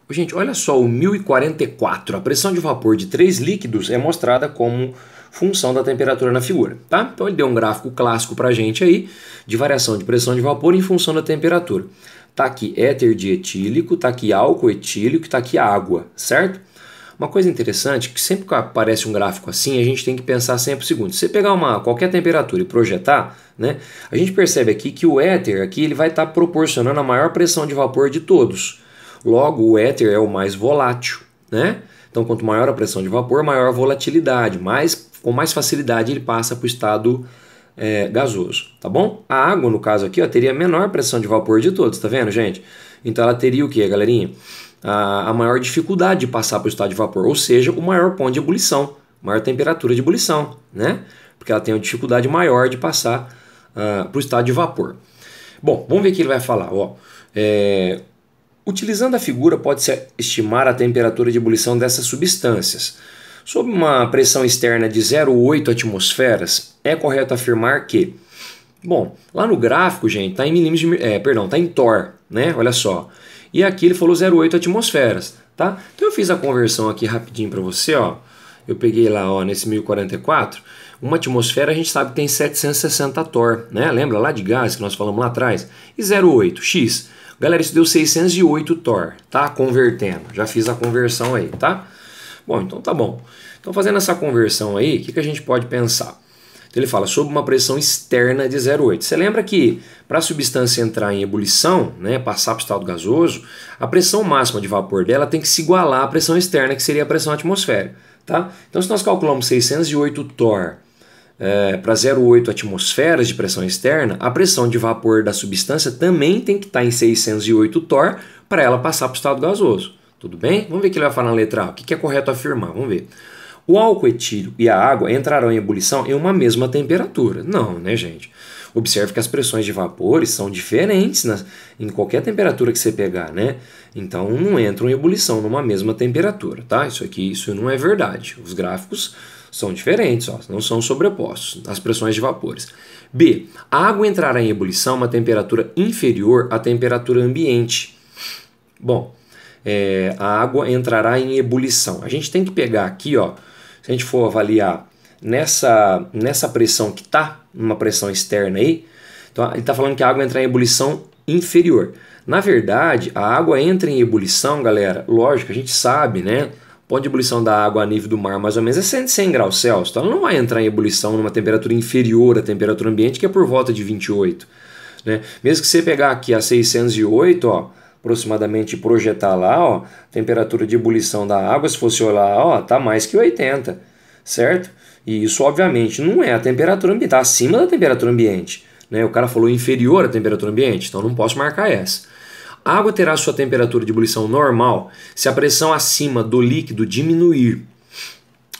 Gente, olha só o 1044. A pressão de vapor de 3 líquidos é mostrada como função da temperatura na figura, tá? Então ele deu um gráfico clássico pra gente aí, de variação de pressão de vapor em função da temperatura. Tá aqui éter dietílico, tá aqui álcool etílico, tá aqui água, certo? Uma coisa interessante, que sempre que aparece um gráfico assim, a gente tem que pensar sempre o seguinte: se você pegar qualquer temperatura e projetar, né, a gente percebe aqui que o éter aqui ele vai estar proporcionando a maior pressão de vapor de todos. Logo, o éter é o mais volátil, né? Então, quanto maior a pressão de vapor, maior a volatilidade, com mais facilidade ele passa para o estado gasoso, tá bom? A água, no caso aqui, ó, teria a menor pressão de vapor de todos, tá vendo, gente? Então ela teria o que, galerinha? A maior dificuldade de passar para o estado de vapor, ou seja, o maior ponto de ebulição, maior temperatura de ebulição, né? Porque ela tem uma dificuldade maior de passar para o estado de vapor. Bom, vamos ver o que ele vai falar. Ó. Utilizando a figura, pode-se estimar a temperatura de ebulição dessas substâncias. Sob uma pressão externa de 0,8 atmosferas, é correto afirmar que... Bom, lá no gráfico, gente, está em milímetros tá em torr, né? Olha só. E aqui ele falou 0,8 atmosferas, tá? Então eu fiz a conversão aqui rapidinho para você, ó. Eu peguei lá, ó, nesse 1044, uma atmosfera a gente sabe que tem 760 torr, né? Lembra lá de gás que nós falamos lá atrás? E 0,8, x. Galera, isso deu 608 torr, tá? Convertendo. Já fiz a conversão aí, tá? Bom, então tá bom. Então fazendo essa conversão aí, o que a gente pode pensar? Então ele fala sobre uma pressão externa de 0,8. Você lembra que para a substância entrar em ebulição, né, passar para o estado gasoso, a pressão máxima de vapor dela tem que se igualar à pressão externa, que seria a pressão atmosférica. Tá? Então se nós calculamos 608 torr para 0,8 atmosferas de pressão externa, a pressão de vapor da substância também tem que estar em 608 torr para ela passar para o estado gasoso. Tudo bem? Vamos ver o que ele vai falar na letra A. O que é correto afirmar? Vamos ver. O álcool etílico e a água entrarão em ebulição em uma mesma temperatura. Não, né, gente? Observe que as pressões de vapores são diferentes em qualquer temperatura que você pegar, né? Então não entram em ebulição numa mesma temperatura, tá? Isso não é verdade. Os gráficos são diferentes, ó, não são sobrepostos, as pressões de vapores. B. A água entrará em ebulição a uma temperatura inferior à temperatura ambiente. Bom, a água entrará em ebulição. A gente tem que pegar aqui, ó, se a gente for avaliar nessa pressão que está, numa pressão externa aí, então ele está falando que a água entra em ebulição inferior. Na verdade, a água entra em ebulição, galera, lógico, a gente sabe, né? O ponto de ebulição da água a nível do mar, mais ou menos, é 100 graus Celsius. Então ela não vai entrar em ebulição numa temperatura inferior à temperatura ambiente, que é por volta de 28. Né? Mesmo que você pegar aqui a 608, ó, aproximadamente, e projetar lá, ó, temperatura de ebulição da água, se fosse olhar, ó, tá mais que 80, certo? E isso, obviamente, não é a temperatura ambiente, tá acima da temperatura ambiente. Né? O cara falou inferior à temperatura ambiente, então não posso marcar essa. A água terá sua temperatura de ebulição normal se a pressão acima do líquido diminuir.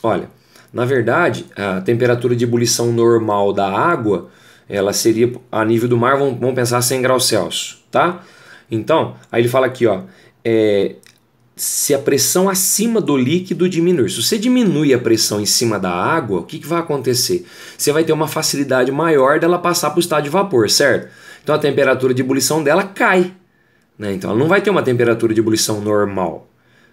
Olha, na verdade, a temperatura de ebulição normal da água, ela seria a nível do mar, vamos pensar 100 graus Celsius, tá? Então, aí ele fala aqui, ó, se a pressão acima do líquido diminuir. Se você diminui a pressão em cima da água, o que vai acontecer? Você vai ter uma facilidade maior dela passar para o estado de vapor, certo? Então a temperatura de ebulição dela cai. Né? Então ela não vai ter uma temperatura de ebulição normal,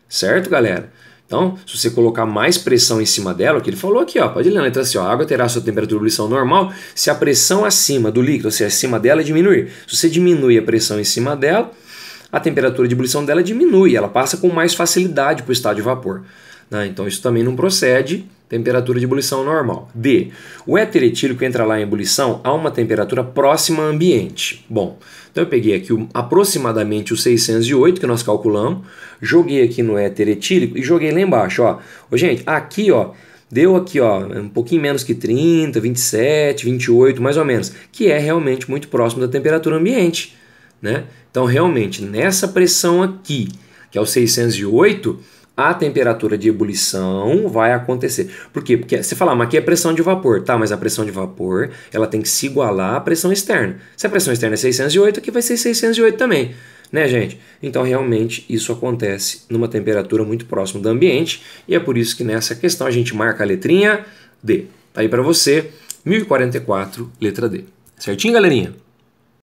certo, galera? Então, se você colocar mais pressão em cima dela, o que ele falou aqui, ó, pode ler na letra C, ó, a água terá sua temperatura de ebulição normal se a pressão acima do líquido, ou seja, acima dela, diminuir. Se você diminui a pressão em cima dela, a temperatura de ebulição dela diminui, ela passa com mais facilidade para o estado de vapor. Né? Então isso também não procede, temperatura de ebulição normal. D. O éter etílico entra lá em ebulição a uma temperatura próxima ao ambiente. Bom, então eu peguei aqui aproximadamente o 608 que nós calculamos, joguei aqui no éter etílico e joguei lá embaixo. Ó. Gente, aqui ó, deu aqui ó, um pouquinho menos que 30, 27, 28 mais ou menos, que é realmente muito próximo da temperatura ambiente. Né? Então realmente nessa pressão aqui, que é o 608, a temperatura de ebulição vai acontecer. Por quê? Porque você fala, mas aqui é pressão de vapor. Tá, mas a pressão de vapor ela tem que se igualar à pressão externa. Se a pressão externa é 608, aqui vai ser 608 também. Né, gente? Então, realmente, isso acontece numa temperatura muito próxima do ambiente. E é por isso que nessa questão a gente marca a letrinha D. Tá aí para você, 1044, letra D. Certinho, galerinha?